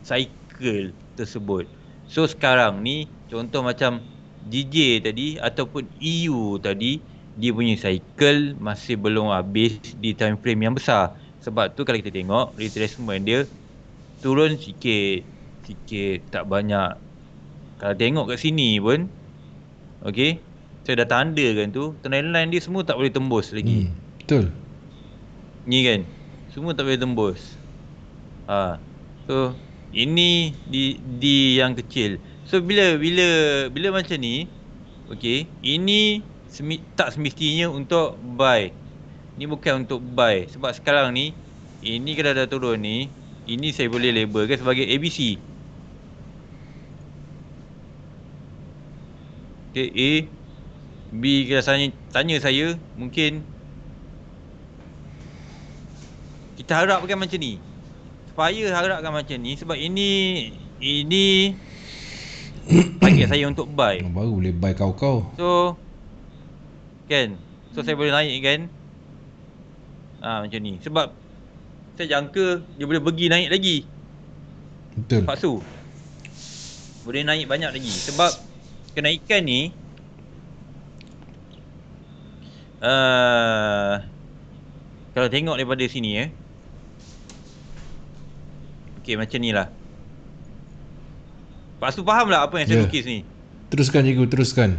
cycle tersebut. So sekarang ni contoh macam GJ tadi ataupun EU tadi, dia punya cycle masih belum habis di time frame yang besar. Sebab tu kalau kita tengok retracement dia turun sikit tak banyak. Kalau tengok kat sini pun, okey, saya dah tandakan tu, trendline dia semua tak boleh tembus lagi. Betul. Ni kan, semua tak boleh tembus. So ini di yang kecil. So bila macam ni, okey, ini tak semestinya untuk buy. Ni bukan untuk buy. Sebab sekarang ni, ini kalau dah turun ni, ini saya boleh labelkan sebagai ABC. Okay, A, B, kalau tanya saya, mungkin kita harapkan macam ni. Supaya harapkan macam ni, sebab ini target saya untuk buy. Baru boleh buy kau. So kan, so saya boleh naikkan macam ni. Sebab saya jangka dia boleh pergi naik lagi. Betul. Paksu boleh naik banyak lagi. Sebab kenaikan ni kalau tengok daripada sini okey, macam ni lah. Paksu faham lah apa yang saya lukis ni? Teruskan cikgu, teruskan.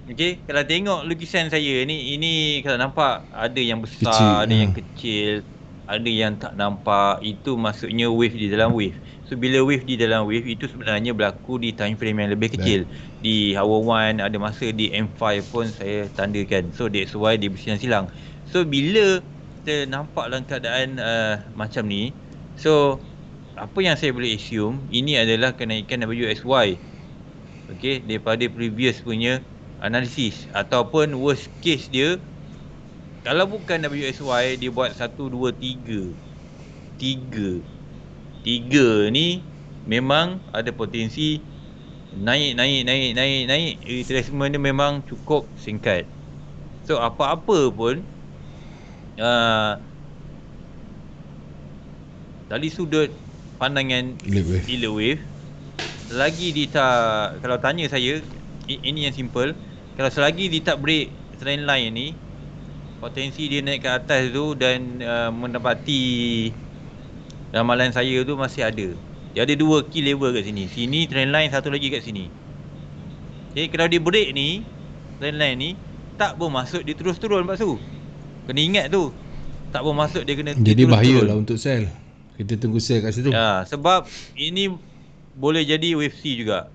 Okey, kalau tengok lukisan saya ni, ini kalau nampak ada yang besar, kecil, ada yang kecil, ada yang tak nampak. Itu maksudnya wave di dalam wave. So bila wave di dalam wave itu sebenarnya berlaku di time frame yang lebih kecil. Di hour 1 ada masa, di M5 pun saya tandakan. So that's why dia bersilang-silang. So bila kita nampak dalam keadaan macam ni, so apa yang saya boleh assume ini adalah kenaikan WXY. Okey, daripada previous punya analisis. Ataupun worst case dia, kalau bukan WXY, dia buat 1, 2, 3. 3 ni memang ada potensi naik. Retracement dia memang cukup singkat. So apa-apa pun dari sudut pandangan Elliott Wave, selagi dia tak, kalau tanya saya, ini yang simple, kalau selagi dia tak break trendline ni, potensi dia naik ke atas tu dan mendapati ramalan saya tu masih ada. Dia ada 2 key level kat sini. Sini trendline, satu lagi kat sini. Okay, kalau dia break ni, trendline ni, tak bermaksud dia terus turun Paksu. Kena ingat tu. Tak bermaksud dia kena jadi bahaya lah untuk sell. Kita tunggu sell kat situ. Sebab ini boleh jadi wave C juga.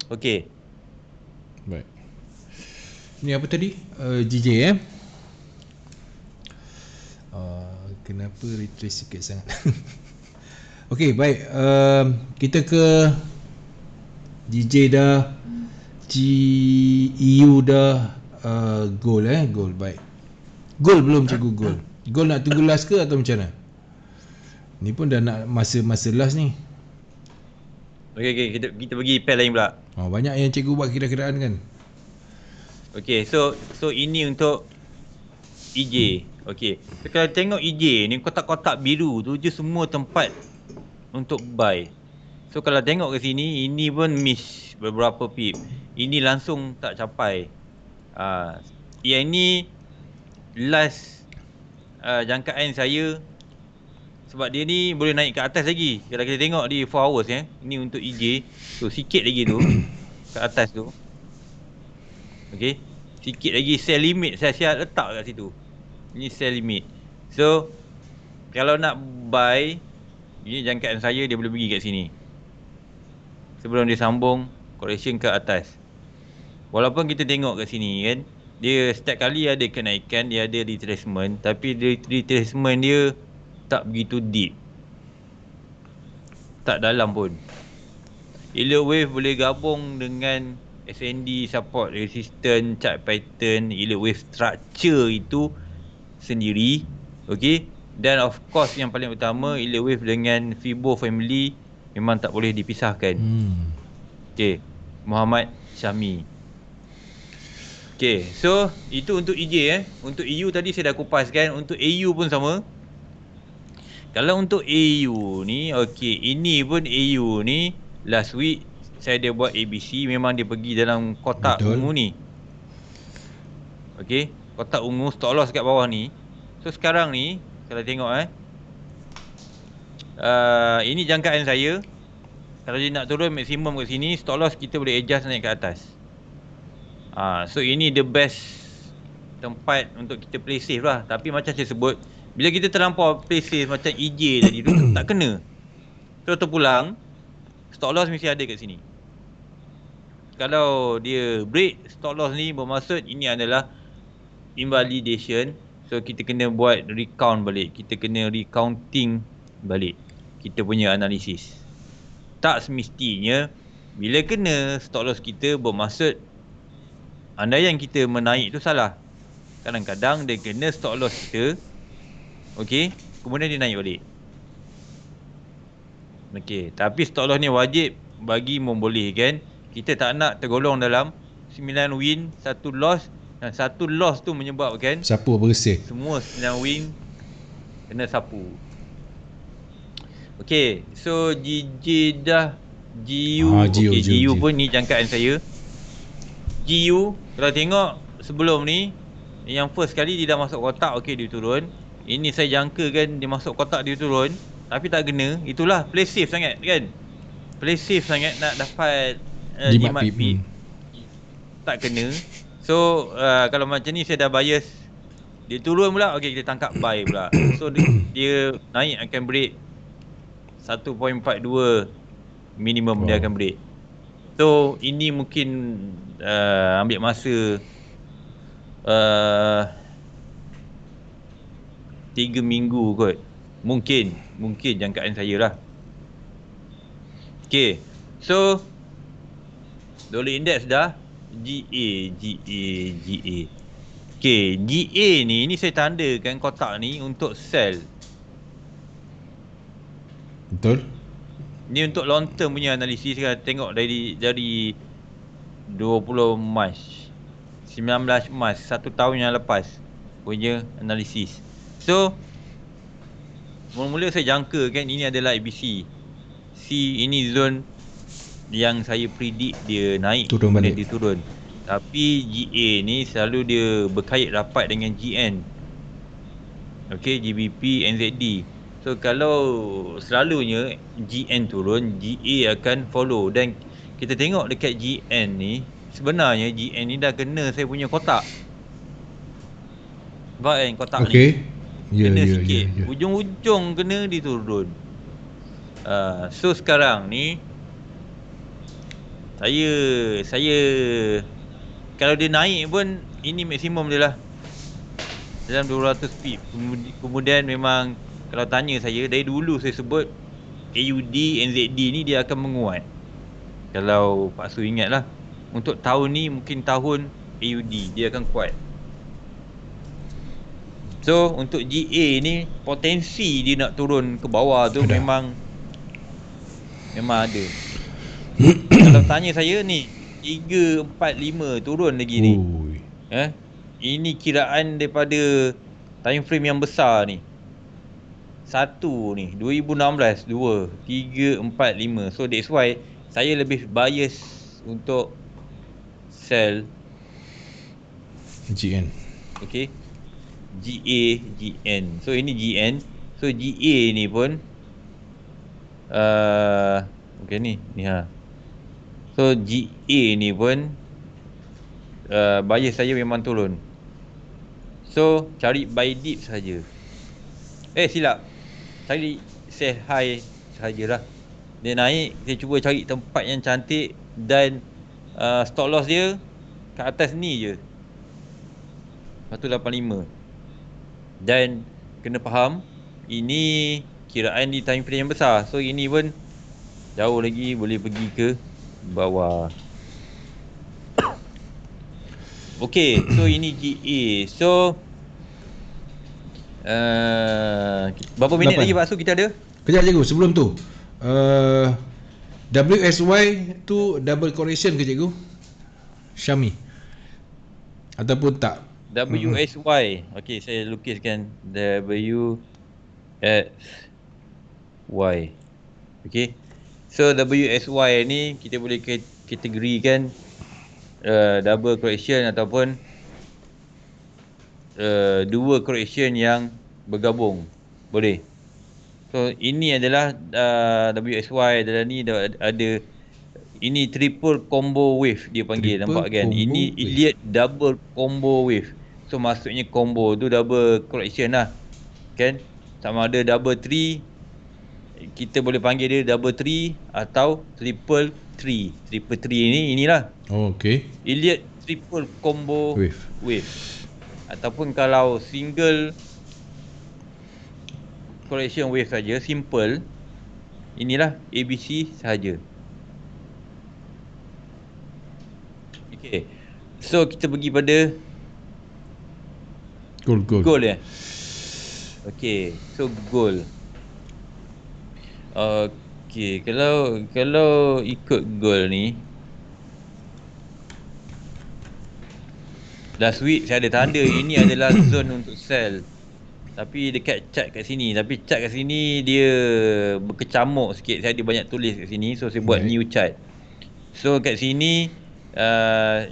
Okey. Baik. Ni apa tadi? GJ kenapa retrace sikit sangat? Okey, baik. Kita ke GJ dah, GEU dah, Gold gold baik. Gold belum cikgu gold. Gold nak tunggu last ke atau macam mana? Ni pun dah nak masa last ni. Okey, kita pergi pair lain pula. Banyak yang cikgu buat kira-kiraan kan. Okey, so ini untuk EJ. Okey. So kalau tengok EJ ni, kotak-kotak biru tu je semua tempat untuk buy. So kalau tengok ke sini, ini pun miss beberapa pip. Ini langsung tak capai. Yang ni last jangkaan saya, sebab dia ni boleh naik ke atas lagi. Kalau kita tengok di 4 hours ini untuk EJ. So sikit lagi tu ke atas tu. Okey. Sikit lagi sell limit saya letak kat situ. Ini sell limit. So kalau nak buy, ini jangkaan saya, dia boleh pergi kat sini sebelum dia sambung correction ke atas. Walaupun kita tengok kat sini kan, dia setiap kali ada kenaikan, dia ada retracement, tapi retracement dia tak begitu deep, tak dalam pun. Elliott Wave boleh gabung dengan SND, support, resistance, chart pattern, Elliott Wave structure itu sendiri. Okay. Dan of course yang paling utama, Elliott Wave dengan Fibo family memang tak boleh dipisahkan. Okay, Muhammad Syami. Okay, so itu untuk EJ Untuk EU tadi saya dah kupaskan. Untuk AU pun sama. Kalau untuk AU ni, okay, ini pun AU ni last week saya ada buat ABC. Memang dia pergi dalam kotak ungu ni. Okay, kotak ungu, stop loss kat bawah ni. So sekarang ni kalau tengok ini jangkaan saya. Kalau dia nak turun maksimum kat sini, stop loss kita boleh adjust naik ke atas. So ini the best tempat untuk kita play safe lah. Tapi macam saya sebut, bila kita terlampau play safe macam EJ tadi tu, tak kena. So terpulang, stop loss mesti ada kat sini. Kalau dia break stop loss ni, bermaksud ini adalah invalidation. So kita kena buat recount balik, kita kena recounting balik kita punya analisis. Tak semestinya bila kena stop loss kita, bermaksud andaian kita menaik tu salah. Kadang-kadang dia kena stop loss kita, okey, kemudian dia naik balik. Okey, tapi stop loss ni wajib bagi membolehkan kita tak nak tergolong dalam 9 win 1 loss, dan 1 loss tu menyebabkan sapu bersih. Semua 9 win kena sapu. Okey, so GJ dah, GU. Okey, GU pun ni jangkaan saya. GU kalau tengok sebelum ni, yang first kali dia dah masuk kotak, okey dia turun. Ini saya jangkakan dia masuk kotak dia turun, tapi tak kena. Itulah play safe sangat kan. Play safe sangat nak dapat jimat pip. Tak kena. So kalau macam ni saya dah bias. Dia turun pula, okey kita tangkap buy pula. So dia naik akan break 1.42 minimum. Dia akan break. So ini mungkin ambil masa 3 minggu kot. Mungkin jangkaan saya lah. Okay, so dollar index dah. GA. Okay, GA ni saya tandakan kotak ni untuk sell. Betul. Ni untuk long term punya analisis kan. Tengok dari 20 Mac 19 Mac 1 tahun yang lepas punya analisis. So mula-mula saya jangka kan ini adalah ABC. Ini zone yang saya predict dia naik, turun balik, dia turun. Tapi GA ni selalu dia berkait rapat dengan GN. Okay, GBP, NZD. So kalau selalunya GN turun, GA akan follow. Dan kita tengok dekat GN ni, sebenarnya GN ni dah kena saya punya kotak. Nampak kan kotak ni? Kena sikit. Ujung-ujung kena diturun. So sekarang ni saya kalau dia naik pun ini maksimum dia lah, dalam 200 pip. Kemudian memang kalau tanya saya, dari dulu saya sebut AUD, NZD ni dia akan menguat. Kalau Pak Su ingat lah, untuk tahun ni mungkin tahun AUD, dia akan kuat. So untuk GA ni potensi dia nak turun ke bawah tu Ada. memang ada. Kalau tanya saya ni 3, 4, 5 turun lagi ni. Ui. Ini kiraan daripada time frame yang besar ni. 1 ni 2016, 2, 3, 4, 5. So that's why saya lebih bias untuk sell GN. okay, GA, GN. So ini GN. So GA ni pun okay ni ha. So GA ni pun bias saya memang turun. So cari buy dip saja. Silap. Cari sell high sajalah. Dia naik, dia cuba cari tempat yang cantik dan stop loss dia kat atas ni je. 185. Dan kena faham ini kiraan di time frame yang besar. So ini pun jauh lagi boleh pergi ke bawah. Okay, so ini GA. So berapa minit 8. lagi Pak Su kita ada? Kejap cikgu, sebelum tu WSY tu double correction ke cikgu? Xiaomi ataupun tak? WSY. Okay, saya lukiskan WSY. Okay. So WSY ni kita boleh kategorikan double correction ataupun dua correction yang bergabung. Boleh. So ini adalah WSY adalah ni ada ini triple combo wave dia panggil, Triple nampak kan? combo Ini wave. Elliott double combo wave. So maksudnya combo tu double correction lah. Kan? Sama ada double 3, kita boleh panggil dia double 3 atau triple 3. Triple 3 ni inilah. Oh, okay. Elliott triple combo wave. Ataupun kalau single correction wave saja, simple, inilah ABC sahaja. Okay. So kita pergi pada gold ya. Okay. So gold. Okay. Kalau ikut gold ni, last week saya ada tanda ini adalah zone untuk sell. Tapi dekat chart kat sini, dia berkecamuk sikit. Saya ada banyak tulis kat sini, so saya buat new chart. So kat sini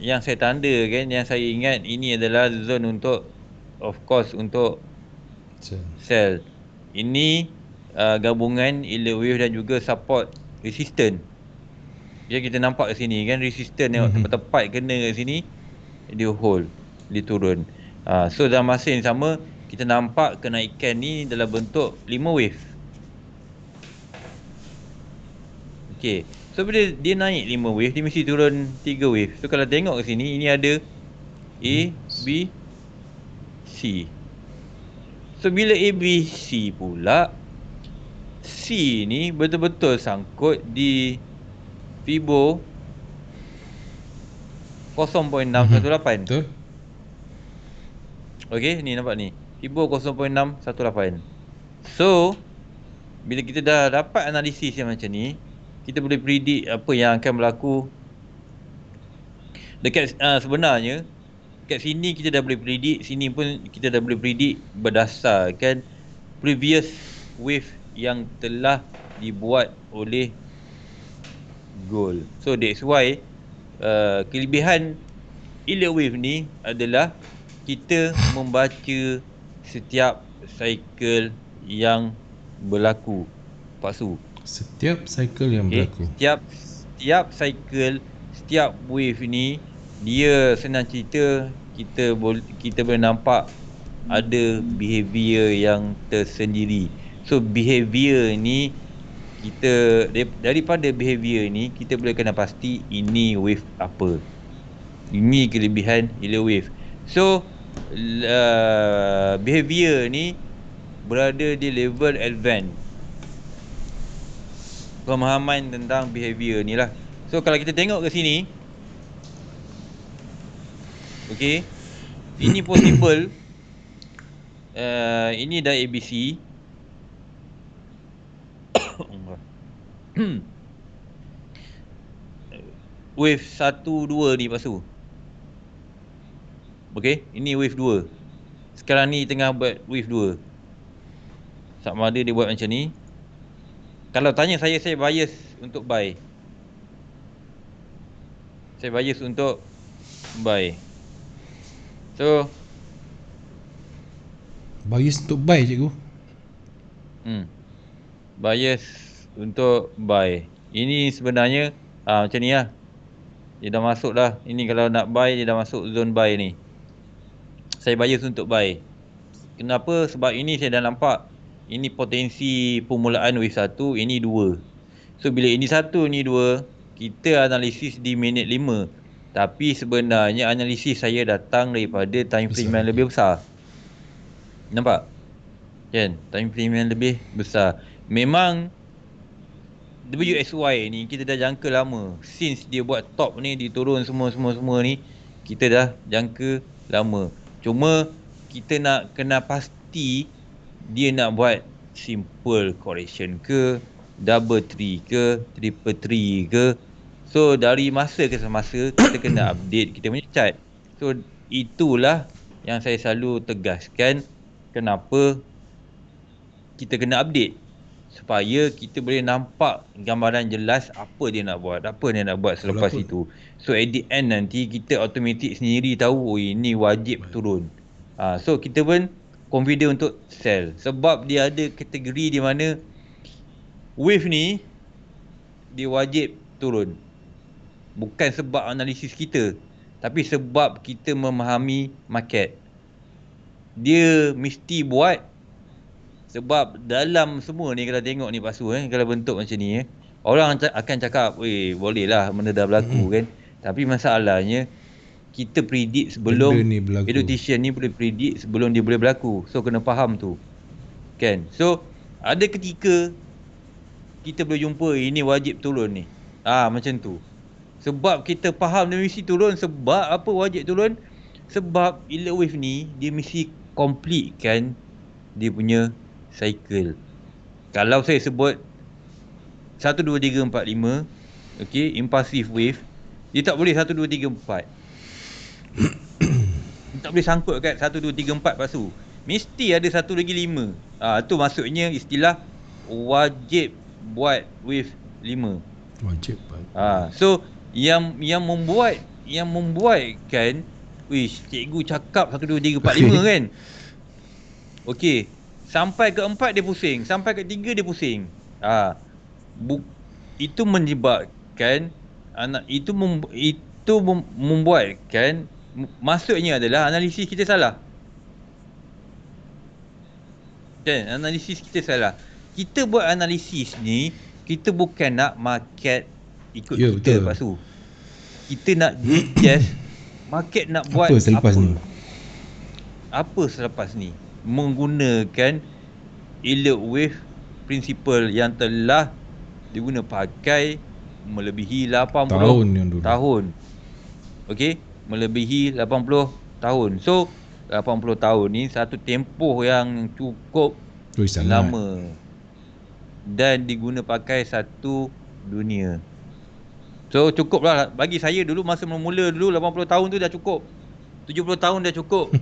yang saya tanda kan, yang saya ingat ini adalah zone untuk, of course, untuk sell. Ini gabungan Elliott wave dan juga support resistance. Jadi kita nampak kat sini kan, resistance tengok tepat kena kat sini, dia hold, dia turun. So dalam masa yang sama kita nampak kenaikan ni dalam bentuk 5 wave. Okay. So bila dia naik 5 wave, dia mesti turun 3 wave. So kalau tengok ke sini, ini ada A, B, C. So bila A, B, C pula, C ni betul-betul sangkut di Fibo 0.618. Betul. Okay, ni nampak ni, Fibo 0.618. So bila kita dah dapat analisis yang macam ni, kita boleh predict apa yang akan berlaku dekat sebenarnya kat sini kita dah boleh predict, sini pun kita dah boleh predict berdasarkan previous wave yang telah dibuat oleh gold. So that's why kelebihan Elliott wave ni adalah kita membaca setiap cycle yang berlaku, Pak Su. Setiap cycle yang berlaku. Setiap cycle, setiap wave ni, dia senang cerita kita boleh nampak ada behavior yang tersendiri. So behavior ni kita daripada behavior ni kita boleh kena pasti ini wave apa. Ini kelebihan Elliott wave. So behavior ni berada di level advance. Pemahaman tentang behavior ni lah. So kalau kita tengok ke sini, Okey. Ini possible. Ini dah ABC. Wave 1, 2 ni pasu. Okey, ini wave 2. Sekarang ni tengah buat wave 2. Sama ada dia buat macam ni. Kalau tanya saya bias untuk buy. Saya bias untuk buy. So, bias untuk buy cikgu. Bias untuk buy. Ini sebenarnya macam ni lah. Dia dah masuk dah. Ini kalau nak buy, dia dah masuk zone buy ni. Saya bias untuk buy. Kenapa? Sebab ini saya dah nampak. Ini potensi permulaan wave 1, ini 2. So bila ini 1, ni 2, kita analisis di minit 5. Tapi sebenarnya analisis saya datang daripada time frame yang lebih besar. Nampak? Kan? Time frame yang lebih besar. Memang WXY ni kita dah jangka lama. Since dia buat top ni, dia turun semua ni, kita dah jangka lama. Cuma kita nak kena pasti dia nak buat simple correction ke, double tree ke, triple tree ke. So dari masa ke semasa kita kena update kita punya chart. So itulah yang saya selalu tegaskan, kenapa kita kena update, supaya kita boleh nampak gambaran jelas apa dia nak buat, selepas itu. So at the end nanti kita automatic sendiri tahu, oh ini wajib turun. So kita pun confident untuk sell. Sebab dia ada kategori di mana wave ni dia wajib turun. Bukan sebab analisis kita, tapi sebab kita memahami market. Dia mesti buat. Sebab dalam semua ni, kalau tengok ni pasu kalau bentuk macam ni orang akan cakap, weh boleh lah benda dah berlaku kan. Tapi masalahnya kita predict sebelum education ni boleh predict sebelum dia boleh berlaku. So kena faham tu kan. So ada ketika kita boleh jumpa ini wajib turun ni, macam tu. Sebab kita faham dia mesti turun. Sebab apa wajib turun? Sebab elite wave ni dia mesti complete kan dia punya cycle. Kalau saya sebut 1, 2, 3, 4, 5, okey, impulsive wave, dia tak boleh 1, 2, 3, 4. Tak boleh sangkut kat 1, 2, 3, 4 pasu. Mesti ada 1 lagi 5. Tu maksudnya istilah wajib buat wave 5. Wajib. So yang membuatkan, wish cikgu cakap 1, 2, 3, 4, 5 kan. Okey, sampai ke 4 dia pusing, sampai ke 3 dia pusing. Itu menyebabkan membuatkan, maksudnya adalah analisis kita salah. Kan, analisis kita salah. Kita buat analisis ni, kita bukan nak market ikut kita pasu. Kita nak just market nak buat apa selepas ni. Apa selepas ni? Menggunakan elite wave principle yang telah diguna pakai melebihi 80 tahun. Okey, melebihi 80 tahun. So 80 tahun ni satu tempoh yang cukup lama dan diguna pakai satu dunia. So cukuplah bagi saya dulu, masa mula dulu 80 tahun tu dah cukup. 70 tahun dah cukup.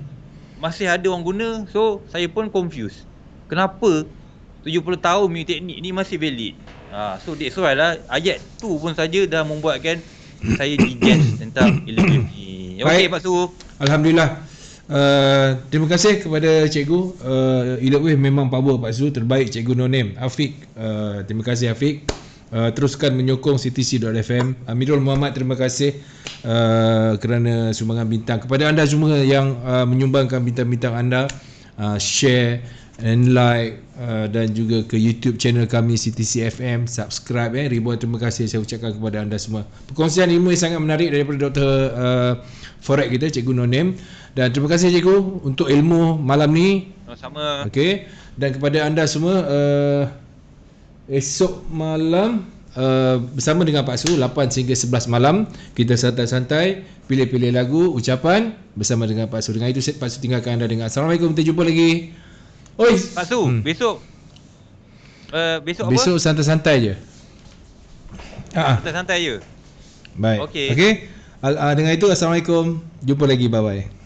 Masih ada orang guna. So saya pun confused. Kenapa 70 tahun punya teknik ni masih valid? So that's why lah ayat tu pun saja dah membuatkan saya digest tentang ilmu ni. Okey Pak Su. Alhamdulillah. Terima kasih kepada cikgu. Elite Wave memang power Pak Su, terbaik cikgu no name. Afiq, terima kasih Afiq. Teruskan menyokong CTC.fm. Amirul Muhammad, terima kasih kerana sumbangan bintang. Kepada anda semua yang menyumbangkan bintang-bintang anda, share and like, dan juga ke YouTube channel kami CTC FM, subscribe ribuan terima kasih saya ucapkan kepada anda semua. Perkongsian ilmu yang sangat menarik daripada Dr. Forex kita, Cikgu No Name, dan terima kasih cikgu untuk ilmu malam ni. Sama-sama. Okey, dan kepada anda semua, esok malam bersama dengan Pak Su 8 hingga 11 malam. Kita santai-santai pilih-pilih lagu, ucapan bersama dengan Pak Su. Dengan itu Pak Su tinggalkan anda dengan Assalamualaikum. Kita jumpa lagi. Oi Pak Su, besok besok apa? besok santai-santai je. Santai-santai je. Baik. Okey. Okey. Dengan itu Assalamualaikum. Jumpa lagi. Bye bye.